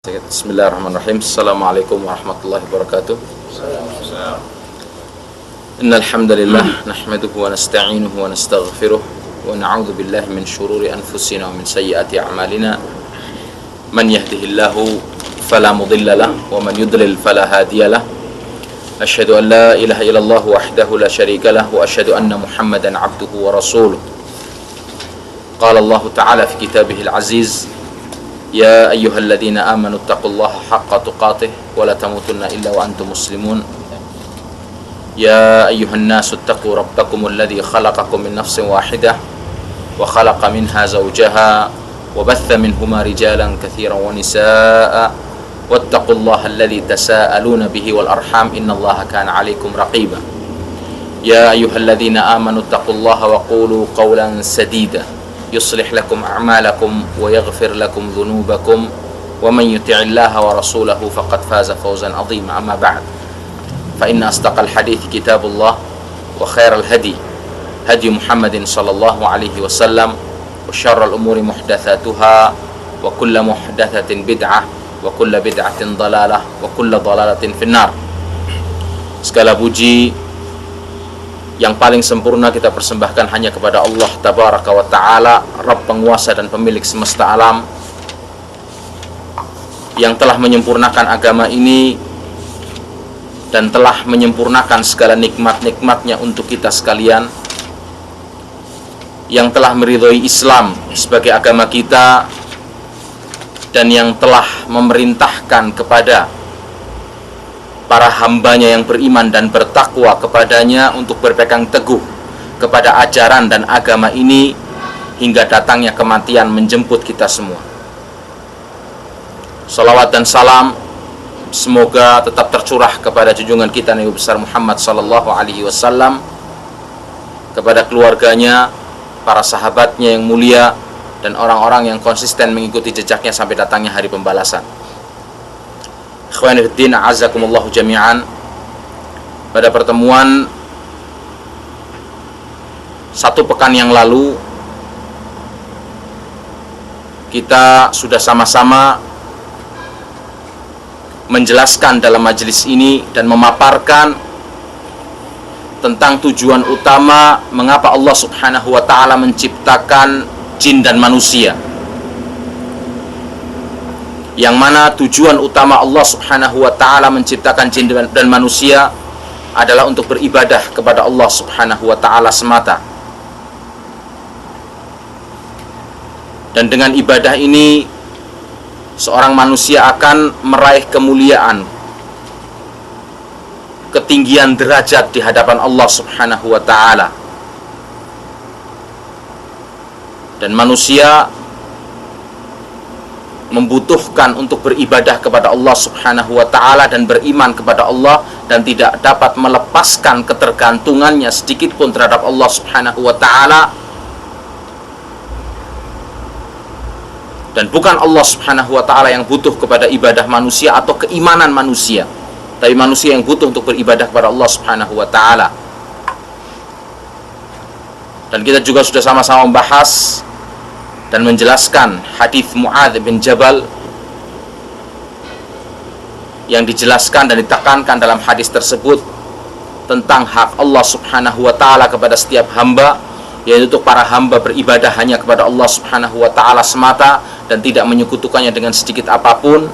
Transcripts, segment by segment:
Bismillahirrahmanirrahim. Assalamualaikum warahmatullahi wabarakatuh. Innal hamdalillah nahmaduhu wa nasta'inuhu wa nastaghfiruh wa na'udzu billahi min shururi anfusina wa min sayyiati a'malina. Man yahdihillahu fala mudilla lahu wa man yudlil fala hadiya lahu. Asyhadu an la ilaha illallah wahdahu la syarika lahu wa asyhadu anna Muhammadan 'abduhu wa rasuluh. Qala Allah ta'ala fi kitabihil aziz: Ya ayyuhalladzina amanu taqullaha haqqa tuqatih wa la tamutunna illa wa antum muslimun. Ya ayyuhan nasu taqu rabbakumul ladzi khalaqakum min nafsin wahidah wa khalaqa minha zawjaha wa batha minhuma rijalan katsiran wa nisaa'a wattaqullaha alladzi tasaaluna bihi wal arham innallaha kana 'alaikum raqiba. Ya ayyuhalladzina amanu taqullaha wa qulu qawlan sadida يصلح لكم أعمالكم ويغفر لكم ذنوبكم ومن يطع الله ورسوله فقد فاز فوزا عظيما. أما بعد فإن أصدق الحديث كتاب الله وخير الهدي هدي محمد صلى الله عليه وسلم وشر الأمور محدثاتها وكل محدثة بدعة وكل بدعة ضلالة وكل ضلالة في النار. Segala puji yang paling sempurna kita persembahkan hanya kepada Allah Tabaraka wa Ta'ala, Rabb penguasa dan pemilik semesta alam, yang telah menyempurnakan agama ini dan telah menyempurnakan segala nikmat-nikmatnya untuk kita sekalian, yang telah meridhoi Islam sebagai agama kita dan yang telah memerintahkan kepada para hambanya yang beriman dan bertakwa kepadanya untuk berpegang teguh kepada ajaran dan agama ini hingga datangnya kematian menjemput kita semua. Salawat dan salam semoga tetap tercurah kepada junjungan kita Nabi besar Muhammad sallallahu alaihi wasallam, kepada keluarganya, para sahabatnya yang mulia, dan orang-orang yang konsisten mengikuti jejaknya sampai datangnya hari pembalasan. Ikhwani fiddin, a'azzakumullahu jami'an. Pada pertemuan satu pekan yang lalu, kita sudah sama-sama menjelaskan dalam majelis ini dan memaparkan tentang tujuan utama mengapa Allah Subhanahu wa Ta'ala menciptakan jin dan manusia, yang mana tujuan utama Allah Subhanahu wa Ta'ala menciptakan jin dan manusia adalah untuk beribadah kepada Allah Subhanahu wa Ta'ala semata. Dan dengan ibadah ini seorang manusia akan meraih kemuliaan, ketinggian derajat di hadapan Allah Subhanahu wa Ta'ala. Dan manusia membutuhkan untuk beribadah kepada Allah Subhanahu wa Ta'ala dan beriman kepada Allah, dan tidak dapat melepaskan ketergantungannya sedikit pun terhadap Allah Subhanahu wa Ta'ala. Dan bukan Allah Subhanahu wa Ta'ala yang butuh kepada ibadah manusia atau keimanan manusia, tapi manusia yang butuh untuk beribadah kepada Allah Subhanahu wa Ta'ala. Dan kita juga sudah sama-sama membahas dan menjelaskan hadis Mu'adz bin Jabal yang dijelaskan dan ditekankan dalam hadis tersebut tentang hak Allah Subhanahu wa Ta'ala kepada setiap hamba, yaitu untuk para hamba beribadah hanya kepada Allah Subhanahu wa Ta'ala semata dan tidak menyekutukannya dengan sedikit apapun.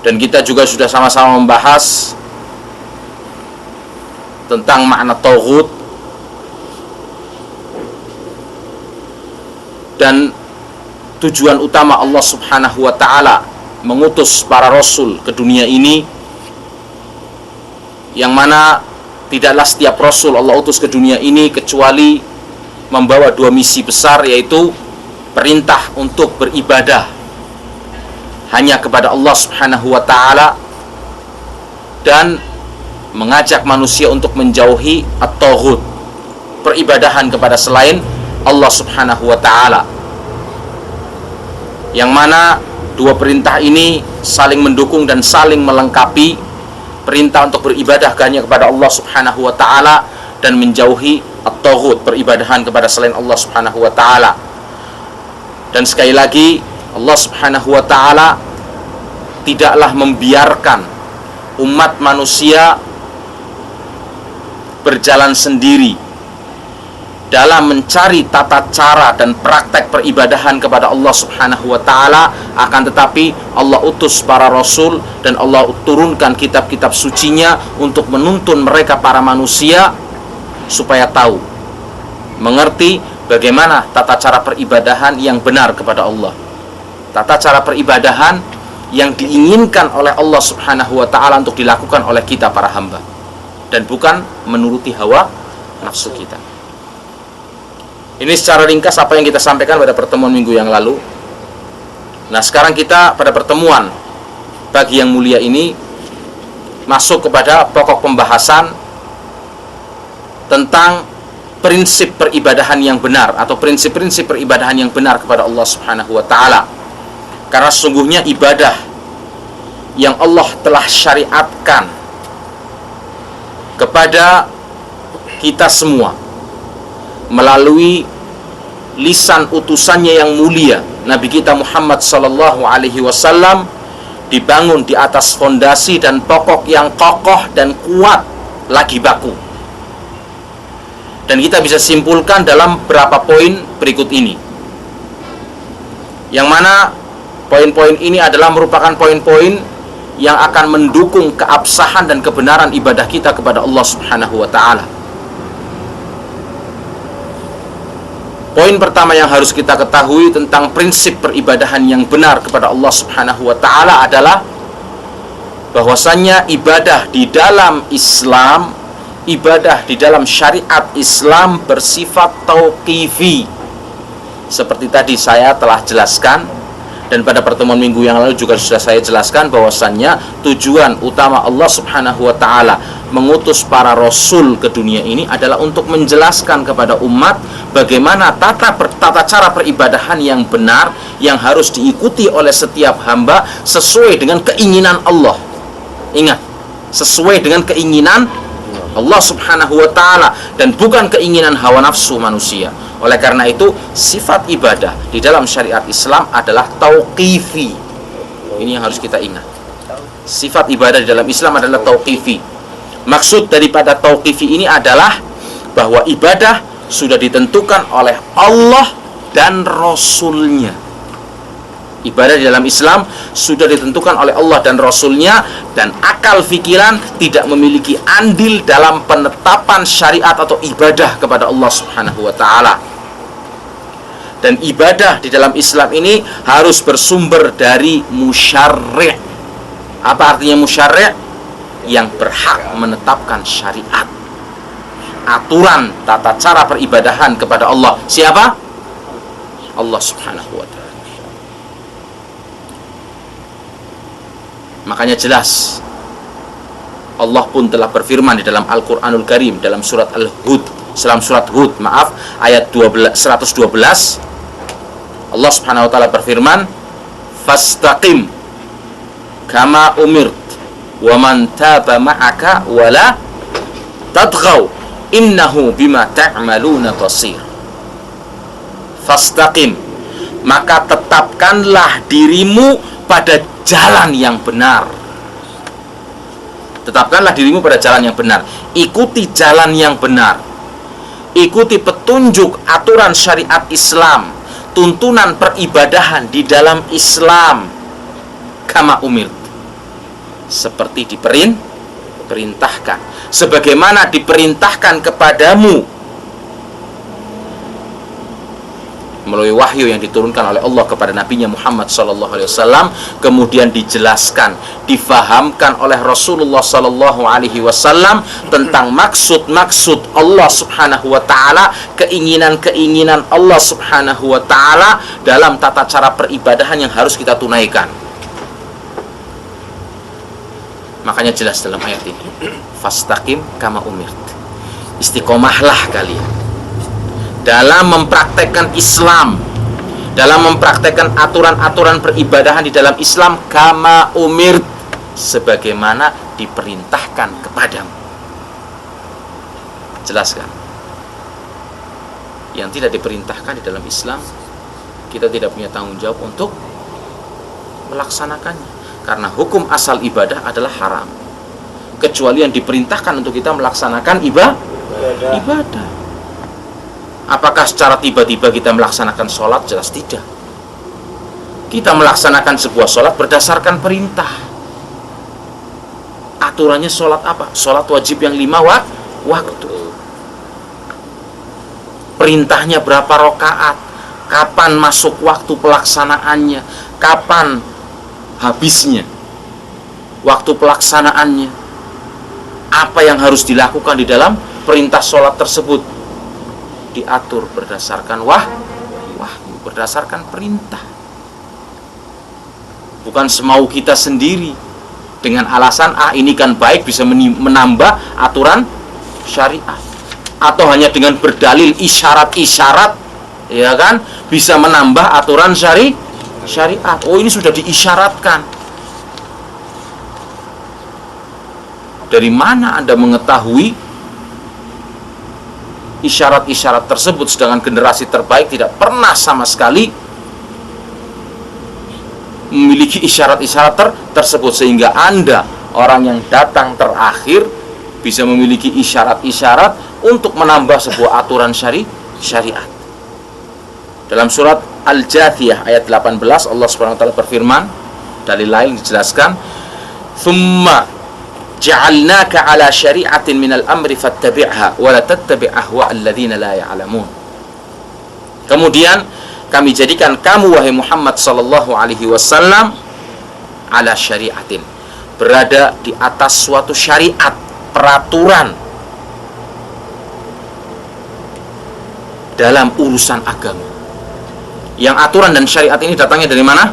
Dan kita juga sudah sama-sama membahas tentang makna tauhid dan tujuan utama Allah Subhanahu wa Ta'ala mengutus para rasul ke dunia ini, yang mana tidaklah setiap rasul Allah utus ke dunia ini kecuali membawa dua misi besar, yaitu perintah untuk beribadah hanya kepada Allah Subhanahu wa Ta'ala dan mengajak manusia untuk menjauhi at-taghut, peribadahan kepada selain Allah Subhanahu wa Ta'ala, yang mana dua perintah ini saling mendukung dan saling melengkapi. Perintah untuk beribadah hanya kepada Allah Subhanahu wa Ta'ala dan menjauhi at-taghut, peribadahan kepada selain Allah Subhanahu wa Ta'ala. Dan sekali lagi, Allah Subhanahu wa ta'ala tidaklah membiarkan umat manusia berjalan sendiri dalam mencari tata cara dan praktek peribadahan kepada Allah Subhanahu wa ta'ala. Akan tetapi Allah utus para rasul dan Allah turunkan kitab-kitab sucinya untuk menuntun mereka para manusia supaya tahu, mengerti bagaimana tata cara peribadahan yang benar kepada Allah, tata cara peribadahan yang diinginkan oleh Allah Subhanahu wa ta'ala untuk dilakukan oleh kita para hamba, dan bukan menuruti hawa nafsu kita. Ini secara ringkas apa yang kita sampaikan pada pertemuan minggu yang lalu. Nah, sekarang kita pada pertemuan pagi yang mulia ini masuk kepada pokok pembahasan tentang prinsip peribadahan yang benar atau prinsip-prinsip peribadahan yang benar kepada Allah Subhanahu wa ta'ala. Karena sesungguhnya ibadah yang Allah telah syariatkan kepada kita semua melalui lisan utusannya yang mulia, Nabi kita Muhammad sallallahu alaihi wasallam, dibangun di atas fondasi dan pokok yang kokoh dan kuat lagi baku. Dan kita bisa simpulkan dalam beberapa poin berikut ini, yang mana poin-poin ini adalah merupakan poin-poin yang akan mendukung keabsahan dan kebenaran ibadah kita kepada Allah Subhanahu wa ta'ala. Poin pertama yang harus kita ketahui tentang prinsip peribadahan yang benar kepada Allah Subhanahu wa ta'ala adalah bahwasannya ibadah di dalam Islam, ibadah di dalam syariat Islam bersifat tauqifi. Seperti tadi saya telah jelaskan, dan pada pertemuan minggu yang lalu juga sudah saya jelaskan bahwasannya tujuan utama Allah Subhanahu wa ta'ala mengutus para rasul ke dunia ini adalah untuk menjelaskan kepada umat bagaimana tata cara peribadahan yang benar yang harus diikuti oleh setiap hamba sesuai dengan keinginan Allah. Ingat, sesuai dengan keinginan Allah Subhanahu wa ta'ala dan bukan keinginan hawa nafsu manusia. Oleh karena itu, sifat ibadah di dalam syariat Islam adalah tauqifi. Ini yang harus kita ingat. Sifat ibadah di dalam Islam adalah tauqifi. Maksud daripada tauqifi ini adalah bahwa ibadah sudah ditentukan oleh Allah dan Rasulnya. Ibadah di dalam Islam sudah ditentukan oleh Allah dan Rasulnya, dan akal fikiran tidak memiliki andil dalam penetapan syariat atau ibadah kepada Allah Subhanahu wa ta'ala. Dan ibadah di dalam Islam ini harus bersumber dari musyarri'. Apa artinya musyarri'? Yang berhak menetapkan syariat, aturan tata cara peribadahan kepada Allah. Siapa? Allah Subhanahu wa ta'ala. Makanya jelas Allah pun telah berfirman di dalam Al-Qur'anul Karim dalam surat Al-Hud, ayat 112. Allah Subhanahu wa ta'ala berfirman, "Fastaqim kama umirt wa man taba ma'aka wa la tadghaw innahu bima ta'maluna basir." Fastaqim, maka tetapkanlah dirimu pada jalan yang benar. Tetapkanlah dirimu pada jalan yang benar. Ikuti jalan yang benar. Ikuti petunjuk aturan syariat Islam, tuntunan peribadahan di dalam Islam. Kama umirt, seperti diperintahkan, sebagaimana diperintahkan kepadamu melalui wahyu yang diturunkan oleh Allah kepada Nabi-Nya Muhammad SAW, kemudian dijelaskan, difahamkan oleh Rasulullah SAW tentang maksud-maksud Allah Subhanahu wa ta'ala, keinginan-keinginan Allah Subhanahu wa ta'ala dalam tata cara peribadahan yang harus kita tunaikan. Makanya jelas dalam ayat ini, fastaqim kama umirt, istiqomahlah kalian dalam mempraktekkan Islam, dalam mempraktekkan aturan-aturan peribadahan di dalam Islam, kama umirt, sebagaimana diperintahkan kepadamu. Jelaskan. Yang tidak diperintahkan di dalam Islam kita tidak punya tanggung jawab untuk melaksanakannya. Karena hukum asal ibadah adalah haram, kecuali yang diperintahkan untuk kita melaksanakan ibadah. Apakah secara tiba-tiba kita melaksanakan sholat? Jelas tidak. Kita melaksanakan sebuah sholat berdasarkan perintah. Aturannya sholat apa? Sholat wajib yang 5 waktu. Perintahnya berapa rakaat? Kapan masuk waktu pelaksanaannya? Kapan habisnya waktu pelaksanaannya? Apa yang harus dilakukan di dalam perintah sholat tersebut? Diatur berdasarkan wahyu, berdasarkan perintah. Bukan semau kita sendiri dengan alasan ini kan baik, bisa menambah aturan syariat, atau hanya dengan berdalil isyarat-isyarat, ya kan, bisa menambah aturan syariat. Oh, ini sudah diisyaratkan. Dari mana Anda mengetahui isyarat-isyarat tersebut, sedangkan generasi terbaik tidak pernah sama sekali memiliki isyarat-isyarat tersebut, sehingga Anda, orang yang datang terakhir, bisa memiliki isyarat-isyarat untuk menambah sebuah aturan syariat. Dalam surat Al-Jathiyah ayat 18, Allah Subhanahu wa taala berfirman, dalil lain dijelaskan, "Tsumma ja'alnaka 'ala syari'atin minal amri fattabi'ha wa la tattabi' ahwa'al ladzina la ya'lamun." Kemudian kami jadikan kamu, wahai Muhammad sallallahu alaihi wasallam, ala syari'atin, berada di atas suatu syariat, peraturan dalam urusan agama. Yang aturan dan syariat ini datangnya dari mana?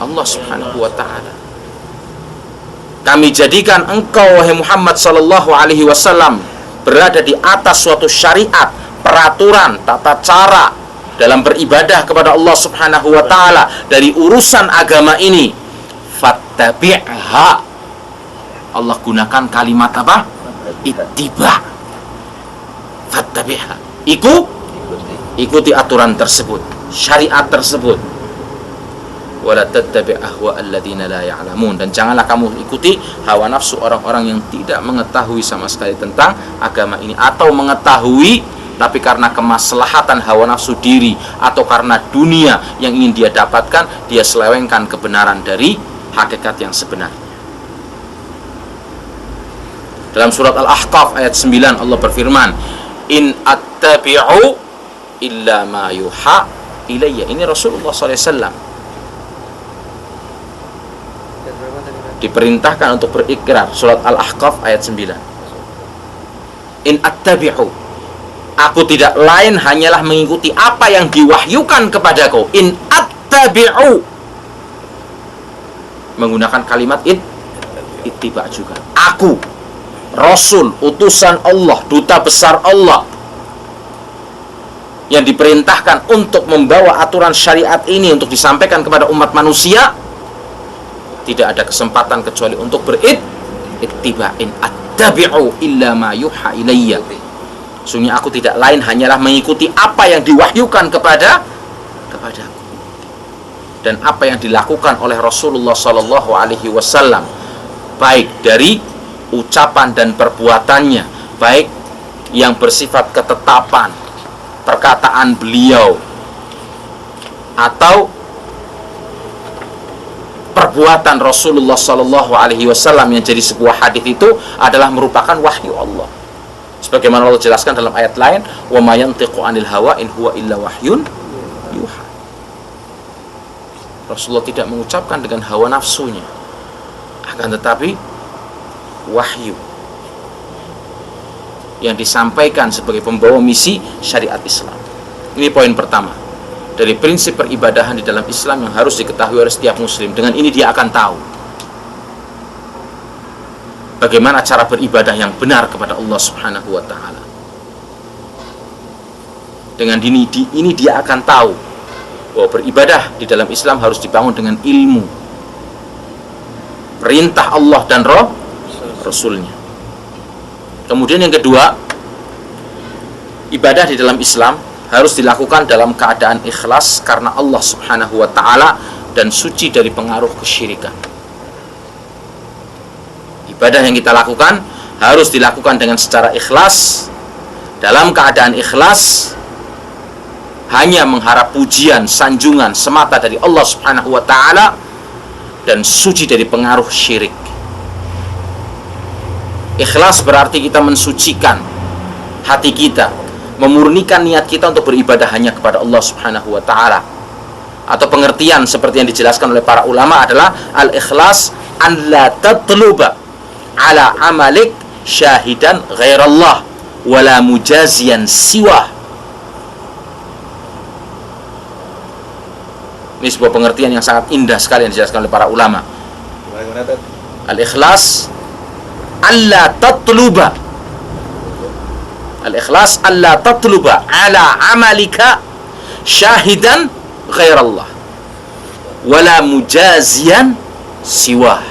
Allah Subhanahu wa taala. Kami jadikan engkau, wahai Muhammad sallallahu alaihi wasallam, berada di atas suatu syariat, peraturan, tata cara dalam beribadah kepada Allah Subhanahu wa taala dari urusan agama ini. Fattabi'ha. Allah gunakan kalimat apa? Ittiba. Fattabi'ha. Ikuti aturan tersebut, syariat tersebut. Wala tattabi' ahwa'al ladzina la ya'lamun, dan janganlah kamu ikuti hawa nafsu orang-orang yang tidak mengetahui sama sekali tentang agama ini, atau mengetahui tapi karena kemaslahatan hawa nafsu diri atau karena dunia yang ingin dia dapatkan, dia selewengkan kebenaran dari hakikat yang sebenarnya. Dalam surat Al-Ahqaf ayat 9 Allah berfirman, "In attabi'u illa ma yuha ilayya." Ini Rasulullah SAW diperintahkan untuk berikrar. Surat Al-Ahqaf ayat 9. In attabi'u, aku tidak lain hanyalah mengikuti apa yang diwahyukan kepadaku. In attabi'u, menggunakan kalimat ittiba juga. Aku, Rasul, utusan Allah, duta besar Allah, yang diperintahkan untuk membawa aturan syariat ini untuk disampaikan kepada umat manusia, tidak ada kesempatan kecuali untuk berittiba. In attabi'u illa ma yuha ilayya, sungguh aku tidak lain hanyalah mengikuti apa yang diwahyukan kepadaku, dan apa yang dilakukan oleh Rasulullah sallallahu alaihi wasallam, baik dari ucapan dan perbuatannya, baik yang bersifat ketetapan perkataan beliau atau perbuatan Rasulullah sallallahu alaihi wasallam yang jadi sebuah hadis, itu adalah merupakan wahyu Allah. Sebagaimana Allah jelaskan dalam ayat lain, "Wa ma yantiqu 'anil hawa in huwa illa wahyun yuha." Rasulullah tidak mengucapkan dengan hawa nafsunya, akan tetapi wahyu yang disampaikan sebagai pembawa misi syariat Islam. Ini poin pertama dari prinsip peribadahan di dalam Islam yang harus diketahui oleh setiap muslim. Dengan ini dia akan tahu bagaimana cara beribadah yang benar kepada Allah Subhanahu wa taala. Dengan ini dia akan tahu bahwa beribadah di dalam Islam harus dibangun dengan ilmu, perintah Allah dan Rasulnya. Kemudian yang kedua, ibadah di dalam Islam harus dilakukan dalam keadaan ikhlas karena Allah Subhanahu wa ta'ala dan suci dari pengaruh kesyirikan. Ibadah yang kita lakukan harus dilakukan dengan secara ikhlas, dalam keadaan ikhlas, hanya mengharap pujian, sanjungan semata dari Allah Subhanahu wa ta'ala dan suci dari pengaruh syirik. Ikhlas berarti kita mensucikan hati kita, memurnikan niat kita untuk beribadah hanya kepada Allah Subhanahu wa ta'ala. Atau pengertian seperti yang dijelaskan oleh para ulama adalah al-ikhlas an la tatluba ala amalik syahidan ghairallah wala mujazian siwah. Ini sebuah pengertian yang sangat indah sekali yang dijelaskan oleh para ulama. Al-ikhlas alla tatluba, al-ikhlas alla tatluba ala amalika syahidan ghairallah wala mujazian siwah.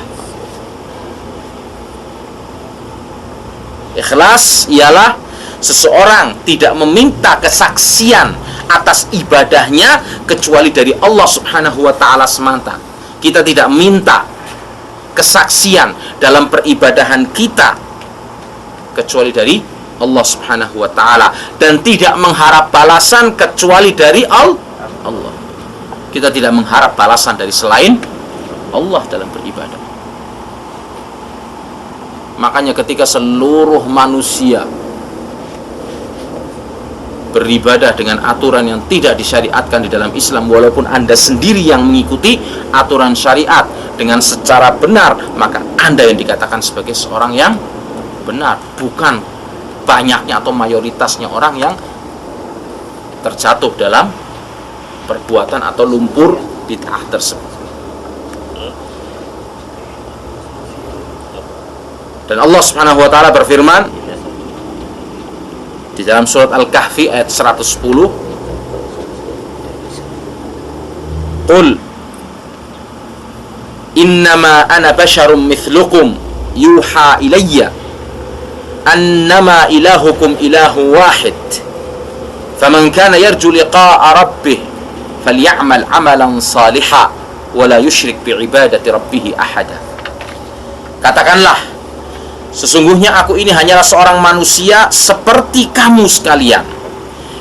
Ikhlas ialah seseorang tidak meminta kesaksian atas ibadahnya kecuali dari Allah Subhanahu wa ta'ala semata. Kita tidak minta kesaksian dalam peribadahan kita kecuali dari Allah Subhanahu wa ta'ala, dan tidak mengharap balasan kecuali dari Allah. Kita tidak mengharap balasan dari selain Allah dalam beribadah. Makanya ketika seluruh manusia beribadah dengan aturan yang tidak disyariatkan di dalam Islam, walaupun Anda sendiri yang mengikuti aturan syariat dengan secara benar, maka Anda yang dikatakan sebagai seorang yang benar, bukan banyaknya atau mayoritasnya orang yang terjatuh dalam perbuatan atau lumpur bid'ah tersebut. Dan Allah Subhanahu wa ta'ala berfirman di dalam surat Al-Kahfi ayat 110, Qul innama ana basyarum mithlukum yuha ilayya annama ilahukum ilahu wahid faman kana yarju liqa'a rabbih falyamal amalan saliha wala yushrik bi'ibadati rabbih ahada. Katakanlah, sesungguhnya aku ini hanyalah seorang manusia seperti kamu sekalian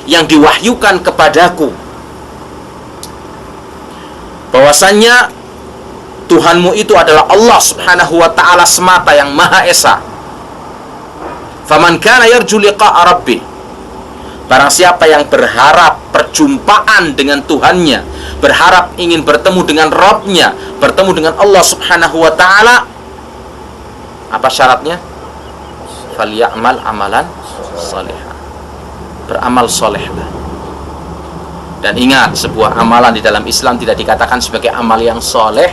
yang diwahyukan kepadaku bahwasannya Tuhanmu itu adalah Allah Subhanahu wa ta'ala semata yang Maha Esa. Faman kana yarju liqa'a rabbih, barang siapa yang berharap perjumpaan dengan Tuhannya, berharap ingin bertemu dengan Rabbnya, bertemu dengan Allah Subhanahu wa ta'ala, apa syaratnya? Falyamal amalan salihah, beramal solehlah. Dan ingat, sebuah amalan di dalam Islam tidak dikatakan sebagai amal yang soleh,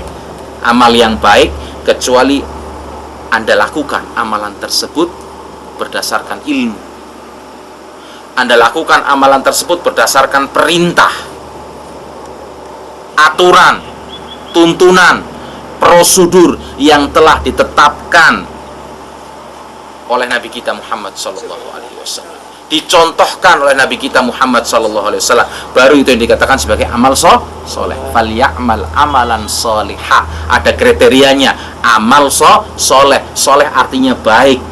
amal yang baik, kecuali Anda lakukan amalan tersebut berdasarkan ilmu. Anda lakukan amalan tersebut berdasarkan perintah, aturan, tuntunan, prosedur yang telah ditetapkan oleh Nabi kita Muhammad sallallahu alaihi wasallam, dicontohkan oleh Nabi kita Muhammad sallallahu alaihi wasallam, baru itu yang dikatakan sebagai amal soleh. Falyamal amalan solihah, ada kriterianya, amal soleh. Soleh artinya baik.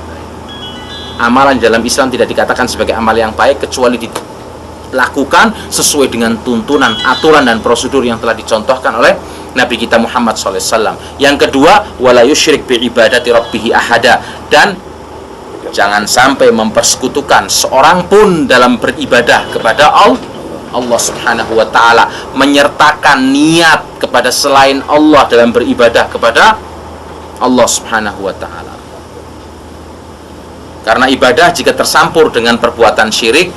Amalan dalam Islam tidak dikatakan sebagai amal yang baik kecuali dilakukan sesuai dengan tuntunan, aturan dan prosedur yang telah dicontohkan oleh Nabi kita Muhammad SAW. Yang kedua, wala yusyrik bi ibadati rabbih ahada, dan jangan sampai mempersekutukan seorang pun dalam beribadah kepada Allah Subhanahu wa ta'ala, menyertakan niat kepada selain Allah dalam beribadah kepada Allah Subhanahu wa ta'ala. Karena ibadah jika tersampur dengan perbuatan syirik,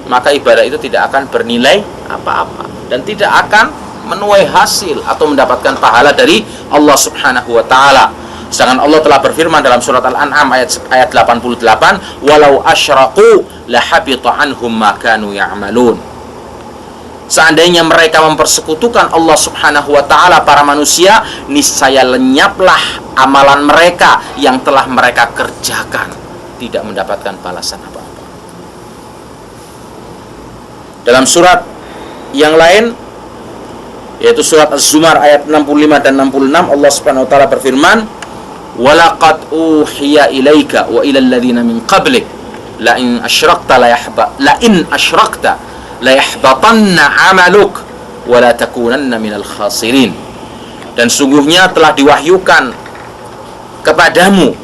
maka ibadah itu tidak akan bernilai apa-apa dan tidak akan menuai hasil atau mendapatkan pahala dari Allah Subhanahu wa ta'ala. Sedangkan Allah telah berfirman dalam surat Al-An'am ayat 88, walau asyraku lahabita anhum ma kanu ya'malun. Seandainya mereka mempersekutukan Allah Subhanahu wa ta'ala, para manusia, niscaya lenyaplah amalan mereka yang telah mereka kerjakan, tidak mendapatkan balasan apa-apa. Dalam surat yang lain, yaitu surat Az-Zumar ayat 65 dan 66, Allah Subhanahu wa taala berfirman, "Walaqad uhiya ilaika wa ilal ladzina min qablik la in asyrakta la yahbatanna 'amaluk wa la takunanna minal khasirin." Dan sungguhnya telah diwahyukan kepadamu